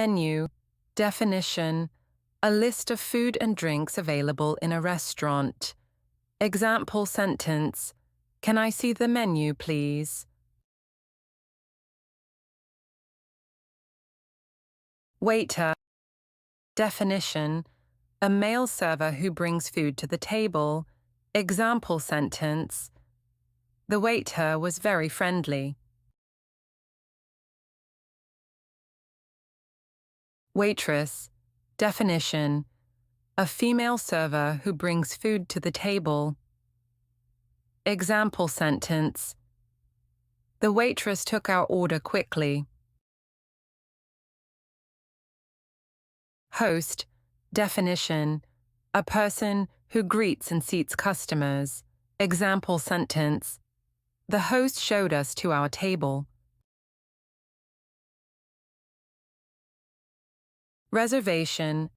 Menu, definition, a list of food and drinks available in a restaurant. Example sentence, can I see the menu, please? Waiter, definition, a male server who brings food to the table. Example sentence, the waiter was very friendly. Waitress, definition, a female server who brings food to the table. Example sentence, the waitress took our order quickly. Host, definition, a person who greets and seats customers. Example sentence, the host showed us to our table. Reservation,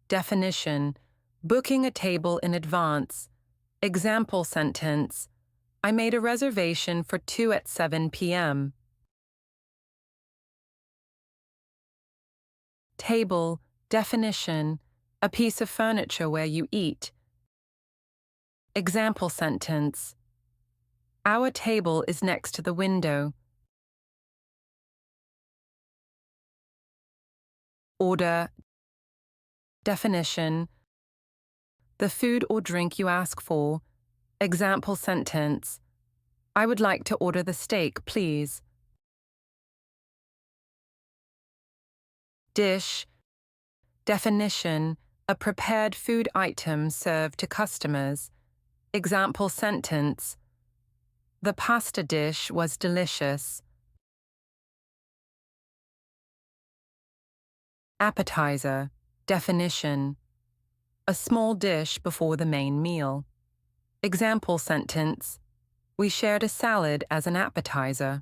definition, booking a table in advance. Example sentence, I made a reservation for 2 at 7 p.m. Table, definition, a piece of furniture where you eat. Example sentence, our table is next to the window. Order, definition, the food or drink you ask for. Example sentence, I would like to order the steak, please. Dish, definition, a prepared food item served to customers. Example sentence, the pasta dish was delicious. Appetizer, definition, a small dish before the main meal. Example sentence, we shared a salad as an appetizer.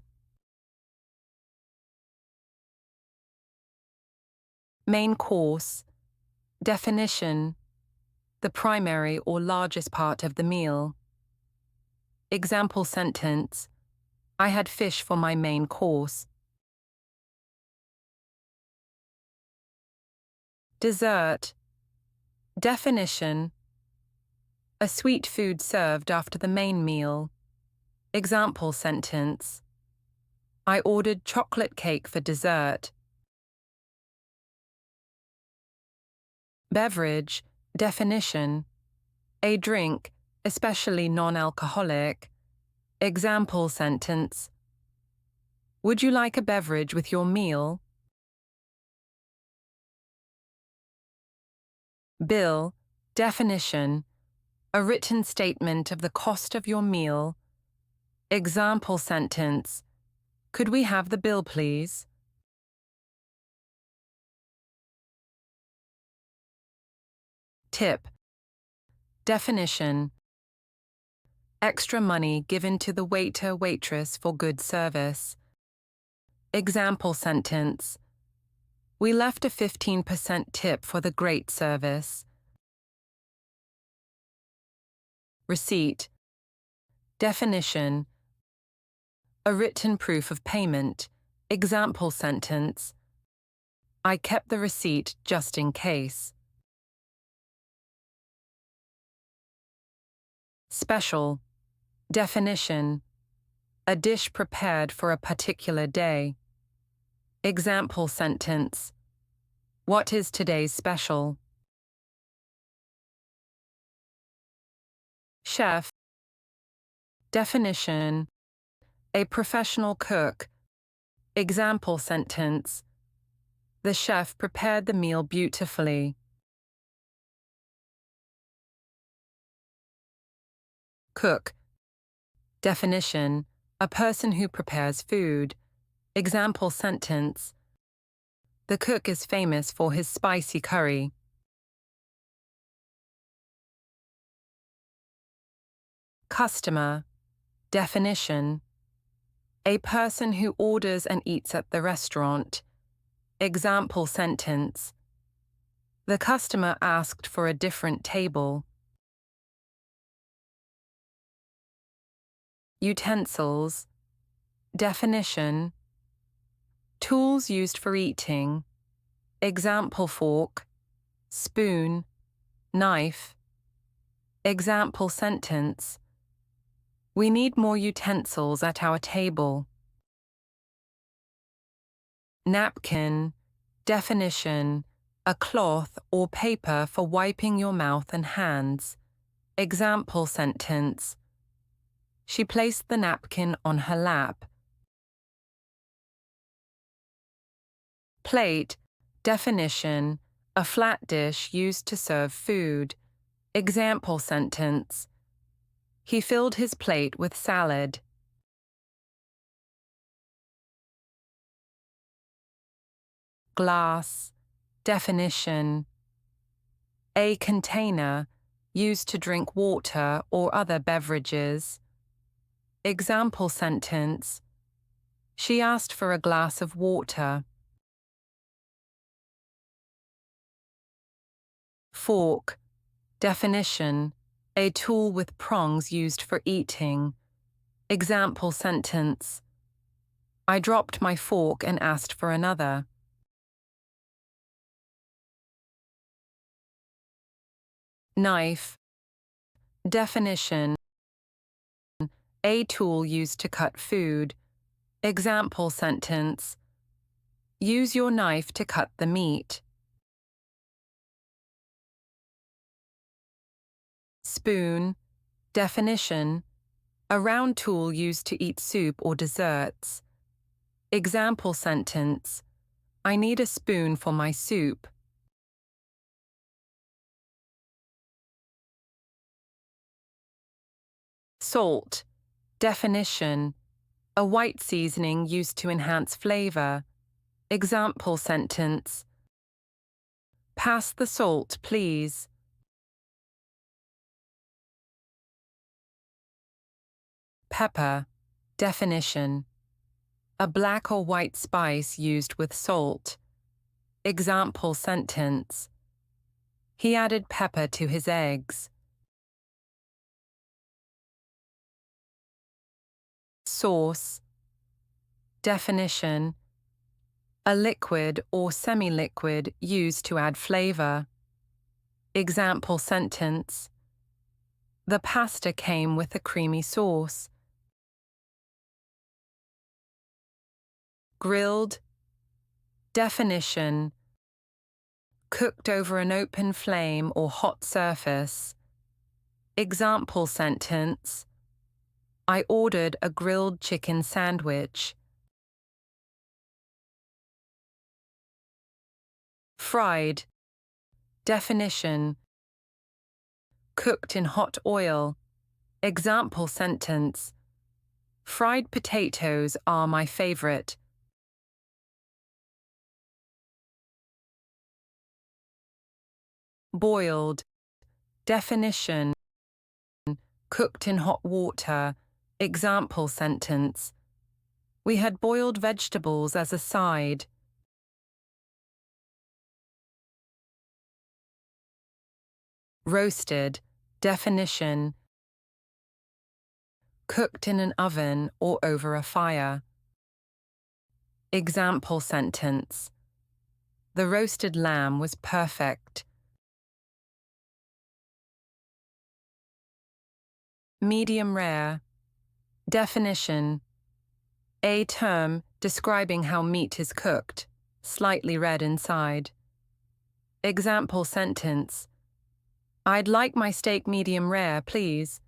Main course, definition, the primary or largest part of the meal. Example sentence, I had fish for my main course. Dessert, definition, a sweet food served after the main meal. Example sentence, I ordered chocolate cake for dessert. Beverage, definition, a drink, especially non-alcoholic. Example sentence, would you like a beverage with your meal? Bill, definition, a written statement of the cost of your meal. Example sentence, could we have the bill, please? Tip, definition, extra money given to the waiter, waitress for good service. Example sentence, we left a 15% tip for the great service. Receipt, definition, a written proof of payment. Example sentence, I kept the receipt just in case. Special, definition, a dish prepared for a particular day. Example sentence, what is today's special? Chef, definition, a professional cook. Example sentence, the chef prepared the meal beautifully. Cook, definition, a person who prepares food. Example sentence, the cook is famous for his spicy curry. Customer, definition, a person who orders and eats at the restaurant. Example sentence, the customer asked for a different table. Utensils, definition, tools used for eating. Example fork, spoon, knife. Example sentence. We need more utensils at our table. Napkin. Definition. A cloth or paper for wiping your mouth and hands. Example sentence. She placed the napkin on her lap. Plate. Definition. A flat dish used to serve food. Example sentence. He filled his plate with salad. Glass. Definition. A container used to drink water or other beverages. Example sentence. She asked for a glass of water. Fork. Definition. A tool with prongs used for eating. Example sentence. I dropped my fork and asked for another. Knife. Definition. A tool used to cut food. Example sentence. Use your knife to cut the meat. Spoon. Definition. A round tool used to eat soup or desserts. Example sentence. I need a spoon for my soup. Salt. Definition. A white seasoning used to enhance flavor. Example sentence. Pass the salt, please. Pepper. Definition. A black or white spice used with salt. Example sentence. He added pepper to his eggs. Sauce. Definition. A liquid or semi-liquid used to add flavor. Example sentence. The pasta came with a creamy sauce. Grilled. Definition. Cooked over an open flame or hot surface. Example sentence. I ordered a grilled chicken sandwich. Fried. Definition. Cooked in hot oil. Example sentence. Fried potatoes are my favorite. Boiled. Definition. Cooked in hot water. Example sentence. We had boiled vegetables as a side. Roasted. Definition. Cooked in an oven or over a fire. Example sentence. The roasted lamb was perfect. Medium rare. Definition. A term describing how meat is cooked, slightly red inside. Example sentence. I'd like my steak medium rare, please.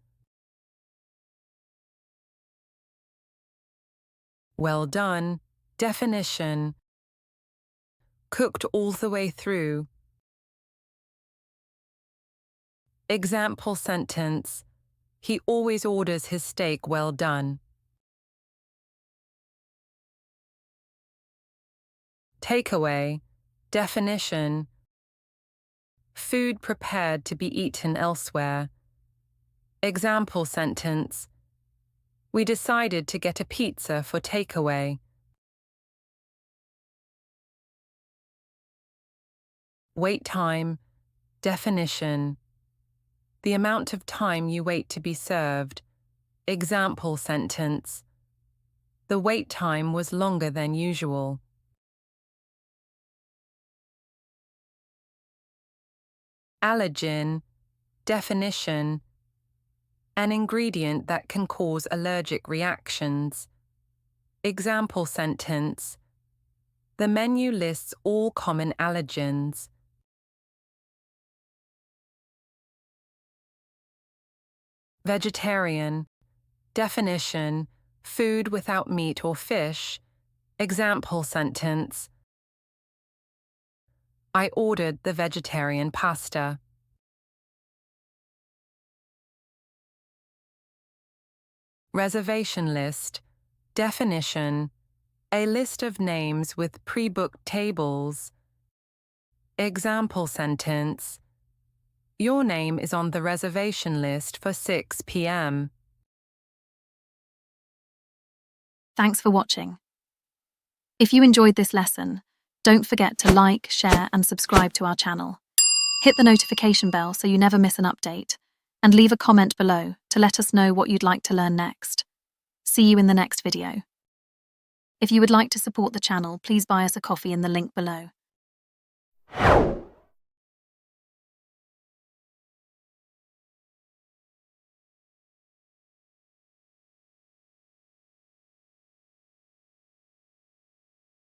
Well done. Definition. Cooked all the way through. Example sentence. He always orders his steak well done. Takeaway. Definition. Food prepared to be eaten elsewhere. Example sentence. We decided to get a pizza for takeaway. Wait time. Definition. The amount of time you wait to be served. Example sentence. The wait time was longer than usual. Allergen, definition, an ingredient that can cause allergic reactions. Example sentence: the menu lists all common allergens. Vegetarian, definition, food without meat or fish. Example sentence: I ordered the vegetarian pasta. Reservation list, definition, a list of names with pre-booked tables. Example sentence: your name is on the reservation list for 6 p.m. Thanks for watching. If you enjoyed this lesson, don't forget to like, share, and subscribe to our channel. Hit the notification bell so you never miss an update, and leave a comment below to let us know what you'd like to learn next. See you in the next video. If you would like to support the channel, please buy us a coffee in the link below.